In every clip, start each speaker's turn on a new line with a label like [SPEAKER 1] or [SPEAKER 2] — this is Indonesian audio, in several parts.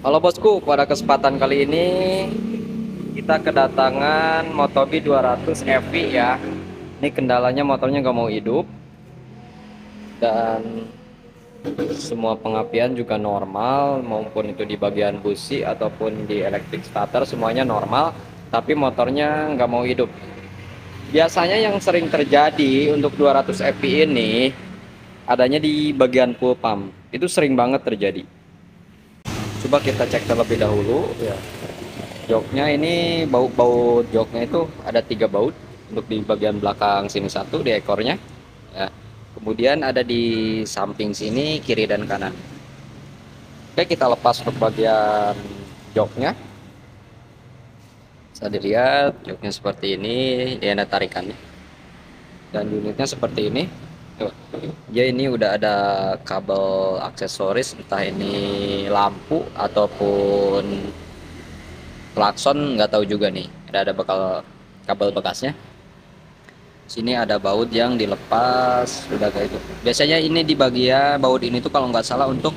[SPEAKER 1] Halo bosku, pada kesempatan kali ini kita kedatangan Motobi 200 EV ya. Ini kendalanya motornya nggak mau hidup dan semua pengapian juga normal, maupun itu di bagian busi ataupun di electric starter semuanya normal, tapi motornya nggak mau hidup. Biasanya yang sering terjadi untuk 200 EV ini adanya di bagian full pump. Itu sering banget terjadi. Coba kita cek terlebih dahulu ya. Joknya ini baut joknya itu ada 3 baut, untuk di bagian belakang sini satu di ekornya ya. Kemudian ada di samping sini kiri dan kanan. Oke, kita lepas untuk bagian joknya. Bisa dilihat joknya seperti ini, dia ada tarikannya dan unitnya seperti ini. Tuh, ya ini udah ada kabel aksesoris, entah ini lampu ataupun klakson, nggak tahu juga nih. Ada bakal kabel bekasnya. Sini ada baut yang dilepas, udah kayak itu. Biasanya ini di bagian baut ini tuh kalau nggak salah untuk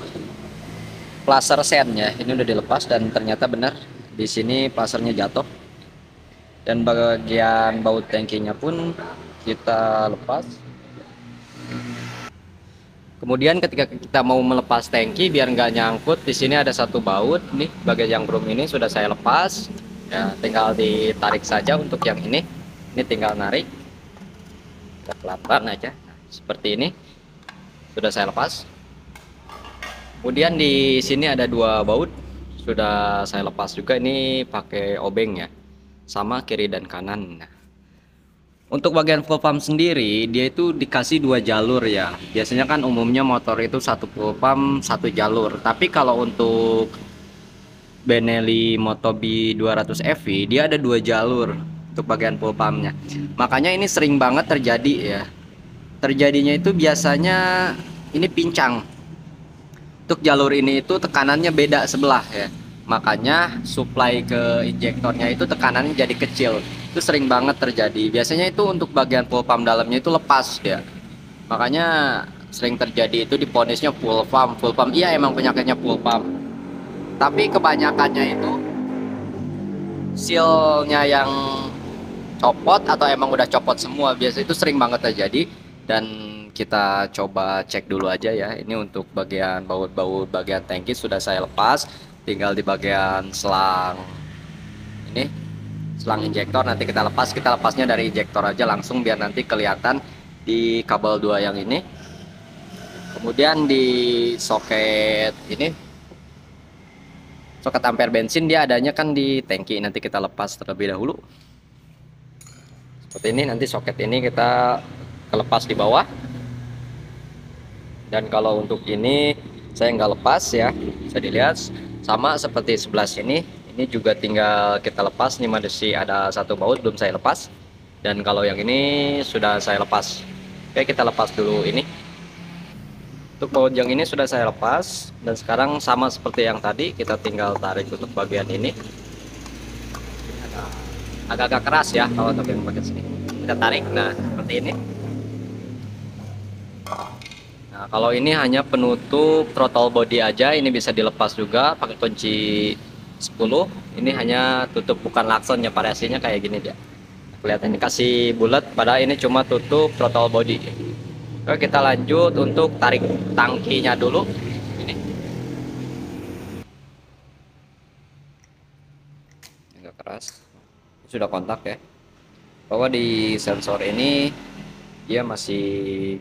[SPEAKER 1] plaster sen ya. Ini udah dilepas dan ternyata benar di sini plasternya jatuh. Dan bagian baut tangkinya pun kita lepas. Kemudian ketika kita mau melepas tangki biar nggak nyangkut, di sini ada satu baut nih, bagian yang brum ini sudah saya lepas. Ya, tinggal ditarik saja untuk yang ini. Ini tinggal narik. Kita pelan-pelan aja. Nah, seperti ini sudah saya lepas. Kemudian di sini ada 2 baut sudah saya lepas juga, ini pakai obeng ya, sama kiri dan kanan. Nah, untuk bagian full pump sendiri dia itu dikasih 2 jalur ya. Biasanya kan umumnya motor itu satu full pump 1 jalur, tapi kalau untuk Benelli Motobi 200 EV dia ada 2 jalur untuk bagian full pumpnya. Makanya ini sering banget terjadi ya. Terjadinya itu biasanya ini pincang. Untuk jalur ini itu tekanannya beda sebelah ya. Makanya supply ke injektornya itu tekanannya jadi kecil. Itu sering banget terjadi. Biasanya itu untuk bagian full pump dalamnya itu lepas ya. Makanya sering terjadi itu diponisnya full pump. Full pump iya emang penyakitnya full pump. Tapi kebanyakannya itu sealnya yang copot atau emang udah copot semua. Biasa itu sering banget terjadi. Dan kita coba cek dulu aja ya. Ini untuk bagian baut-baut bagian tangki sudah saya lepas, tinggal di bagian selang ini, selang injektor nanti kita lepas. Kita lepasnya dari injektor aja langsung biar nanti kelihatan di kabel 2 yang ini. Kemudian di soket ini, soket ampere bensin dia adanya kan di tangki, nanti kita lepas terlebih dahulu seperti ini. Nanti soket ini kita kelepas di bawah. Dan kalau untuk ini saya nggak lepas ya, bisa dilihat sama seperti sebelah sini. Ini juga tinggal kita lepas. Ini masih ada 1 baut belum saya lepas, dan kalau yang ini sudah saya lepas. Oke, kita lepas dulu ini. Untuk baut yang ini sudah saya lepas, dan sekarang sama seperti yang tadi, kita tinggal tarik untuk bagian ini. Agak-agak keras ya kalau untuk yang bagian sini. Kita tarik, nah seperti ini. Nah, kalau ini hanya penutup throttle body aja, ini bisa dilepas juga pakai kunci 10. Ini hanya tutup, bukan lakson ya, variasinya kayak gini dia. Kelihatan ini kasih bulat, padahal ini cuma tutup throttle body. Oke, kita lanjut untuk tarik tangkinya dulu. Ini agak keras. Sudah kontak ya. Bahwa di sensor ini dia masih,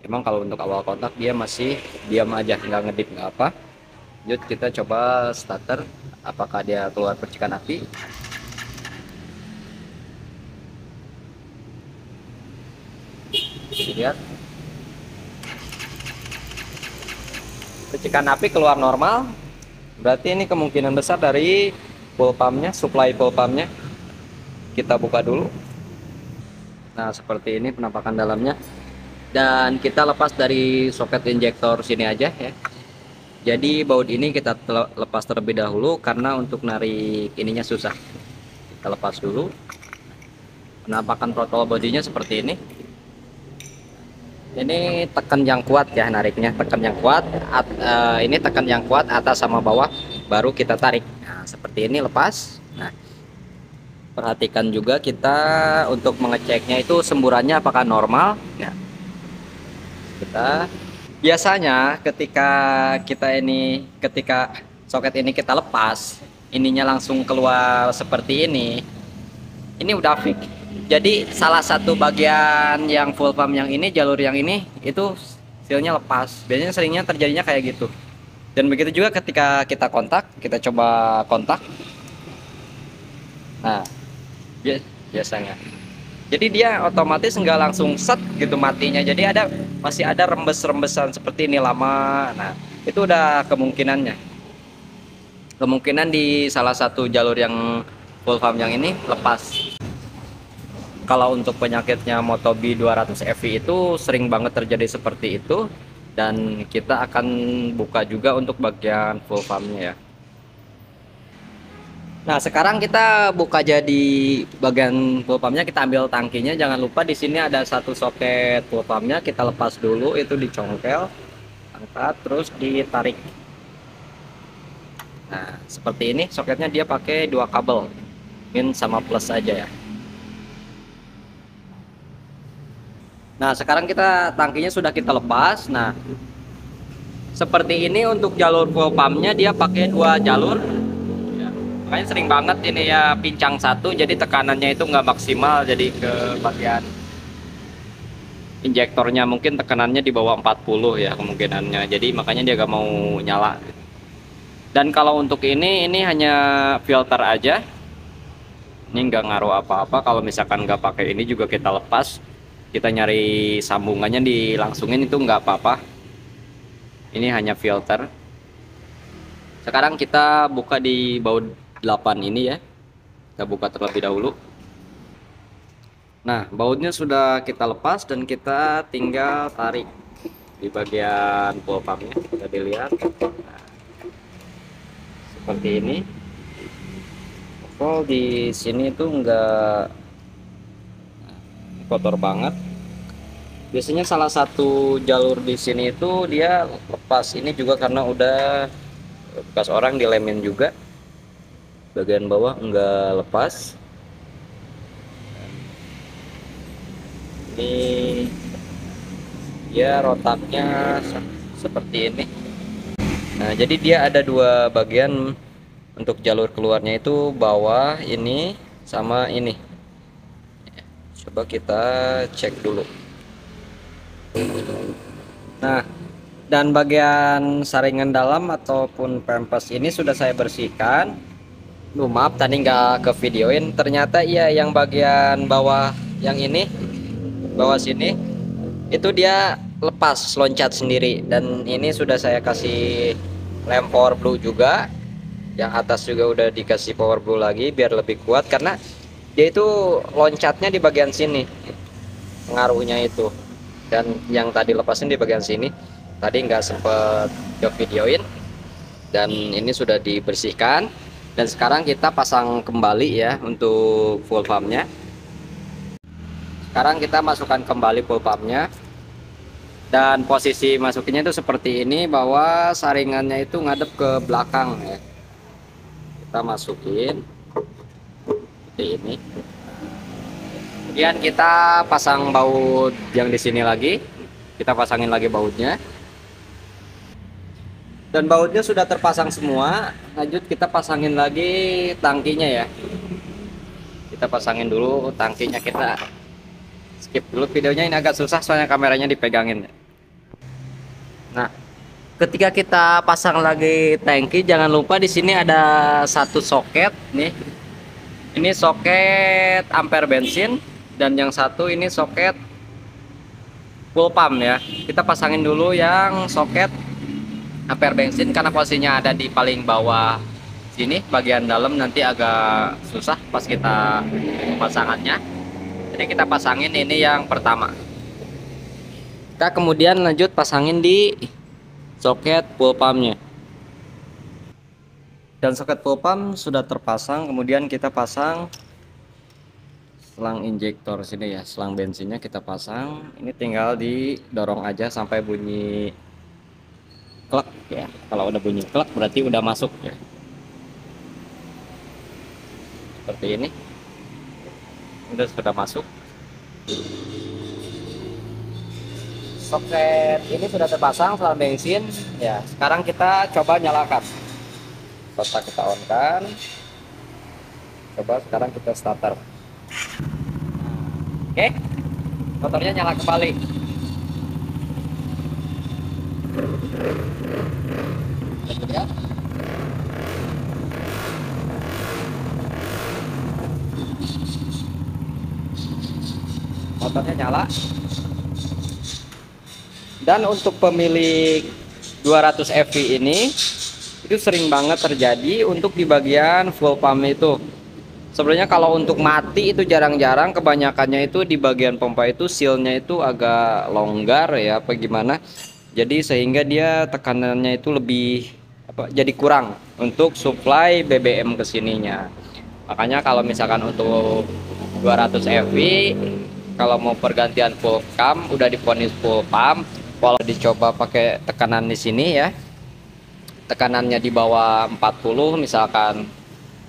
[SPEAKER 1] emang kalau untuk awal kontak dia masih diam aja, nggak ngedip nggak apa. Lanjut kita coba starter, apakah dia keluar percikan api. Lihat percikan api keluar normal, berarti ini kemungkinan besar dari full pumpnya, supply full pumpnya. Kita buka dulu. Nah seperti ini penampakan dalamnya, dan kita lepas dari soket injektor sini aja ya. Jadi baut ini kita lepas terlebih dahulu karena untuk narik ininya susah. Kita lepas dulu. Penampakan throttle bodinya seperti ini. Ini tekan yang kuat ya nariknya, tekan yang kuat. Ini tekan yang kuat atas sama bawah, baru kita tarik. Nah, seperti ini lepas. Nah, perhatikan juga kita untuk mengeceknya itu semburannya apakah normal. Nah, kita biasanya ketika soket ini kita lepas, ininya langsung keluar seperti ini udah fix. Jadi salah satu bagian yang full pump yang ini, jalur yang ini itu sealnya lepas. Biasanya seringnya terjadinya kayak gitu. Dan begitu juga ketika kita kontak, kita coba kontak. Nah, biasanya. Jadi dia otomatis nggak langsung set gitu matinya. Jadi masih ada rembes-rembesan seperti ini lama. Nah, itu udah kemungkinannya. Kemungkinan di salah satu jalur yang full pump yang ini lepas. Kalau untuk penyakitnya Motobi 200 EV itu sering banget terjadi seperti itu, dan kita akan buka juga untuk bagian full pumpnya ya. Nah, sekarang kita buka jadi bagian full pumpnya, kita ambil tangkinya. Jangan lupa di sini ada satu soket full pumpnya, kita lepas dulu, itu dicongkel, angkat, terus ditarik. Nah, seperti ini soketnya dia pakai dua kabel, min sama plus aja ya. Nah, sekarang tangkinya sudah kita lepas. Nah, seperti ini untuk jalur full pumpnya dia pakai dua jalur. Makanya sering banget ini ya pincang satu, jadi tekanannya itu nggak maksimal, jadi ke bagian injektornya mungkin tekanannya di bawah 40 ya kemungkinannya, jadi makanya dia nggak mau nyala. Dan kalau untuk ini hanya filter aja, ini nggak ngaruh apa-apa. Kalau misalkan nggak pakai ini juga kita lepas, kita nyari sambungannya dilangsungin itu nggak apa-apa, ini hanya filter. Sekarang kita buka di baut 8 ini ya, kita buka terlebih dahulu. Nah, bautnya sudah kita lepas dan kita tinggal tarik di bagian full pumpnya. Bisa dilihat nah, seperti ini. Kalau di sini tuh enggak kotor banget. Biasanya salah satu jalur di sini itu dia lepas, ini juga karena udah bekas orang dilemin juga. Bagian bawah enggak lepas. Ini ya rotaknya seperti ini. Nah, jadi dia ada dua bagian untuk jalur keluarnya, itu bawah ini sama ini. Coba kita cek dulu. Nah, dan bagian saringan dalam ataupun pempes ini sudah saya bersihkan. Maaf tadi nggak ke videoin, ternyata iya yang bagian bawah yang ini, bawah sini itu dia lepas loncat sendiri, dan ini sudah saya kasih lem power blue juga. Yang atas juga udah dikasih power blue lagi biar lebih kuat, karena dia itu loncatnya di bagian sini pengaruhnya itu, dan yang tadi lepasin di bagian sini tadi nggak sempet ke videoin. Dan ini sudah dibersihkan, dan sekarang kita pasang kembali ya untuk full pumpnya. Sekarang kita masukkan kembali full pumpnya, dan posisi masukinnya itu seperti ini, bahwa saringannya itu ngadep ke belakang ya. Kita masukin seperti ini, kemudian kita pasang baut yang di sini lagi, kita pasangin lagi bautnya. Dan bautnya sudah terpasang semua. Lanjut kita pasangin lagi tangkinya ya. Kita pasangin dulu tangkinya, kita skip dulu videonya, ini agak susah soalnya kameranya dipegangin. Nah, ketika kita pasang lagi tangki, jangan lupa di sini ada satu soket nih. Ini soket ampere bensin, dan yang satu ini soket full pump ya. Kita pasangin dulu yang soket ampere bensin karena posisinya ada di paling bawah sini, bagian dalam nanti agak susah pas kita pemasangannya. Jadi kita pasangin ini yang pertama. Kita kemudian lanjut pasangin di soket full pumpnya. Dan soket full pump sudah terpasang, kemudian kita pasang selang injektor sini ya, selang bensinnya kita pasang. Ini tinggal didorong aja sampai bunyi klek ya. Kalau udah bunyi klek berarti udah masuk ya. seperti ini. Udah sudah masuk. Soket ini sudah terpasang setelah bensin ya. Sekarang kita coba nyalakan, kontak kita on kan, coba sekarang kita starter. Oke, motornya nyala kembali. Kita lihat. Motornya nyala. Dan untuk pemilik 200 FV ini itu sering banget terjadi untuk di bagian fuel pump itu. Sebenarnya kalau untuk mati itu jarang-jarang, kebanyakannya itu di bagian pompa itu sealnya itu agak longgar ya apa gimana. Jadi sehingga dia tekanannya itu lebih jadi kurang untuk supply BBM ke sininya. Makanya kalau misalkan untuk 200 FV kalau mau pergantian full pump udah diponis full pump, kalau dicoba pakai tekanan di sini ya, tekanannya di bawah 40 misalkan,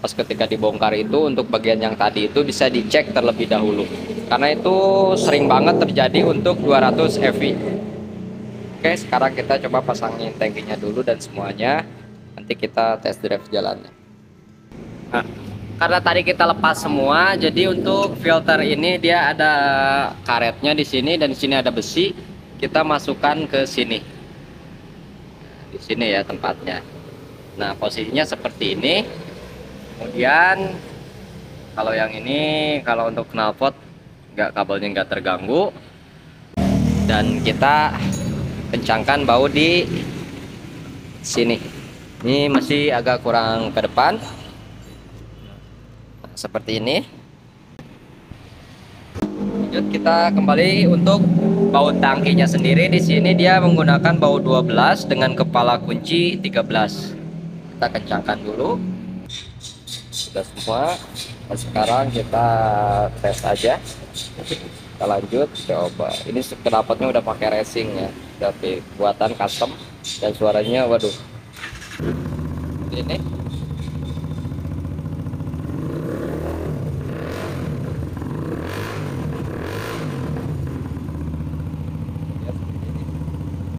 [SPEAKER 1] pas ketika dibongkar itu untuk bagian yang tadi itu bisa dicek terlebih dahulu, karena itu sering banget terjadi untuk 200 FV. Oke, sekarang kita coba pasangin tangkinya dulu dan semuanya, nanti kita test drive jalannya. Nah, karena tadi kita lepas semua, jadi untuk filter ini dia ada karetnya di sini dan di sini ada besi. Kita masukkan ke sini. Di sini ya tempatnya. Nah, posisinya seperti ini. Kemudian kalau yang ini, kalau untuk knalpot kabelnya nggak terganggu. Dan kita kencangkan baut di sini. Ini masih agak kurang ke depan. Nah, seperti ini. Lanjut kita kembali untuk baut tangkinya sendiri. Di sini dia menggunakan baut 12 dengan kepala kunci 13. Kita kencangkan dulu. Sudah semua. Nah, sekarang kita tes aja. Kita lanjut coba. Ini knalpotnya udah pakai racing ya, tapi buatan custom dan suaranya waduh. Ini